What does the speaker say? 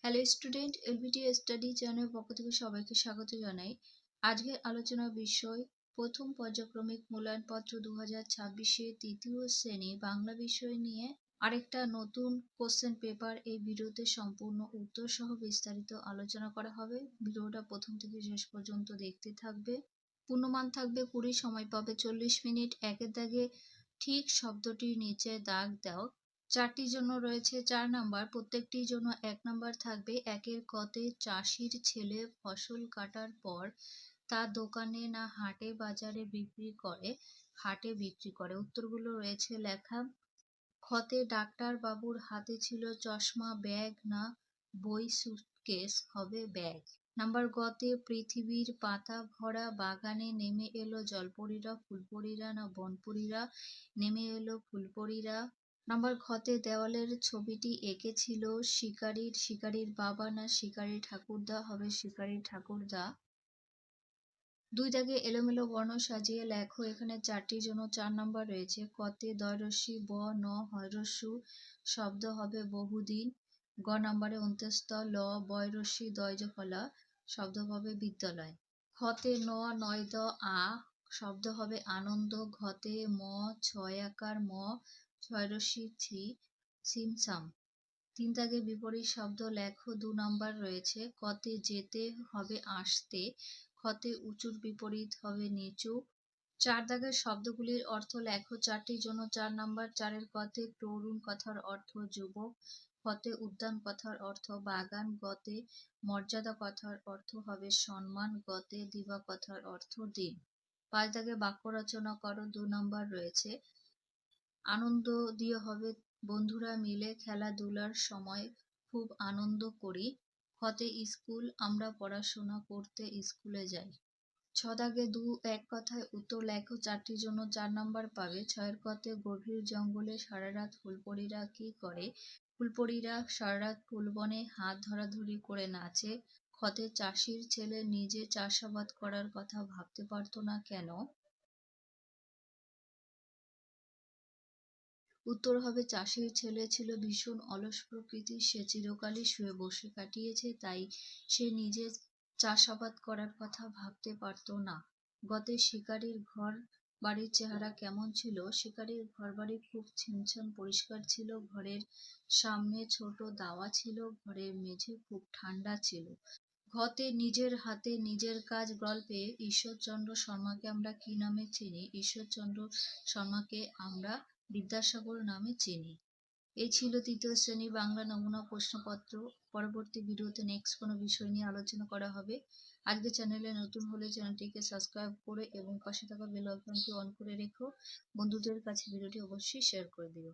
Hello student, LBT study চ্যানেলের পক্ষ থেকে সবাইকে স্বাগত জানাই। আজকের আলোচনার বিষয় প্রথম পর্যায়ক্রমিক মূল্যায়নপত্র 2026 তৃতীয় শ্রেণী বাংলা বিষয় নিয়ে আরেকটা নতুন কোশ্চেন পেপার। এই ভিডিওতে সম্পূর্ণ উত্তর সহ বিস্তারিত আলোচনা করা হবে। ভিডিওটা প্রথম থেকে শেষ পর্যন্ত দেখতে থাকবে। পূর্ণমান থাকবে 20, সময় পাবে 40 মিনিট। একের দাগে ঠিক শব্দটির নিচে দাগ দাও। চারটির জন্য রয়েছে 4 নাম্বার, প্রত্যেকটির জন্য 1 নাম্বার থাকবে। একের কতে চাষির ছেলে ফসল কাটার পর তা দোকানে না হাটে বাজারে বিক্রি করে? হাটে বিক্রি করে। উত্তরগুলো রয়েছে লেখা। খতে ডাক্তার বাবুর হাতে ছিল চশমা, ব্যাগ না বই সুটকেস? হবে ব্যাগ। নাম্বার গতে পৃথিবীর পাতা ভরা বাগানে নেমে এলো জলপরীরা, ফুলপরীরা না বনপরীরা? নেমে এলো ফুলপরীরা। নাম্বার খতে দেওয়ালের ছবিটি এঁকেছিল শিকারীর বাবা না শিকারী ঠাকুরদা? হবে শিকারী ঠাকুরদা। দুই দাগে এলোমেলো বর্ণ সাজিয়ে লেখো। এখানে চারটির জন্য 4 নাম্বার রয়েছে। কতে দয়রস্যি ব ন হরস্যু শব্দ হবে বহুদিন। গ নাম্বারে অন্ত্যস্ত ল বয়রস্যি দয়জ ফলা শব্দ হবে বিদ্যালয়। খতে ন নয় দ আ শব্দ হবে আনন্দ। ঘতে ম ছয়াকার ম ছয়রস্যি ছি সিমসাম। 3 দাগে বিপরীত শব্দ লেখো। 2 নাম্বার রয়েছে। কতে যেতে হবে আসতে। খতে উঁচুর বিপরীত হবে নিচু। 4 দাগের শব্দগুলির অর্থ লেখো। চারটির জন্য 4 নাম্বার। 4-এর কতে তরুণ কথার অর্থ যুবক। খতে উদ্যান কথার অর্থ বাগান। গতে মর্যাদা কথার অর্থ হবে সম্মান। গতে দিবা কথার অর্থ দিন। 5 দাগে বাক্য রচনা করো। 2 নাম্বার রয়েছে। আনন্দ দিয়ে হবে বন্ধুরা মিলে খেলাধুলার সময় খুব আনন্দ করি। খতে স্কুল, আমরা পড়াশোনা করতে স্কুলে যাই। 6 দাগে 2 এক কথায় উত্তর লেখো। চারটির জন্য 4 নাম্বার পাবে। 6-এর কতে গভীর জঙ্গলে সারারাত ফুলপরীরা কি করে? ফুলপরীরা সারারাত ফুলবনে হাত ধরাধরি করে নাচে। খতে চাষির ছেলে নিজে চাষাবাদ করার কথা ভাবতে পারতো না কেন? উত্তর হবে চাষির ছেলে ছিল ভীষণ অলস প্রকৃতির, সে চিরকালই শুয়ে বসে কাটিয়েছে, তাই সে নিজে চাষাবাদ করার কথা ভাবতে পারত না। গতে শিকারীর ঘর বাড়ির চেহারা কেমন ছিল? শিকারীর ঘর বাড়ি খুব ছিমছাম পরিষ্কার ছিল। ঘরের সামনে ছোট দাওয়া ছিল। ঘরের মেঝে খুব ঠান্ডা ছিল। ঘতে নিজের হাতে নিজের কাজ গল্পে ঈশ্বরচন্দ্র শর্মাকে আমরা কি নামে চিনি? ঈশ্বরচন্দ্র শর্মাকে আমরা বিদ্যাসাগর নামে চিনি। এই ছিল তৃতীয় শ্রেণী বাংলা নমুনা প্রশ্নপত্র। পরবর্তী ভিডিওতে নেক্সট কোনো বিষয় নিয়ে আলোচনা করা হবে। আজকে চ্যানেলে নতুন হলে চ্যানেলটিকে সাবস্ক্রাইব করে এবং পাশে থাকা বেল আইকনটি অন করে রেখো। বন্ধুদের কাছে ভিডিওটি অবশ্যই শেয়ার করে দিও।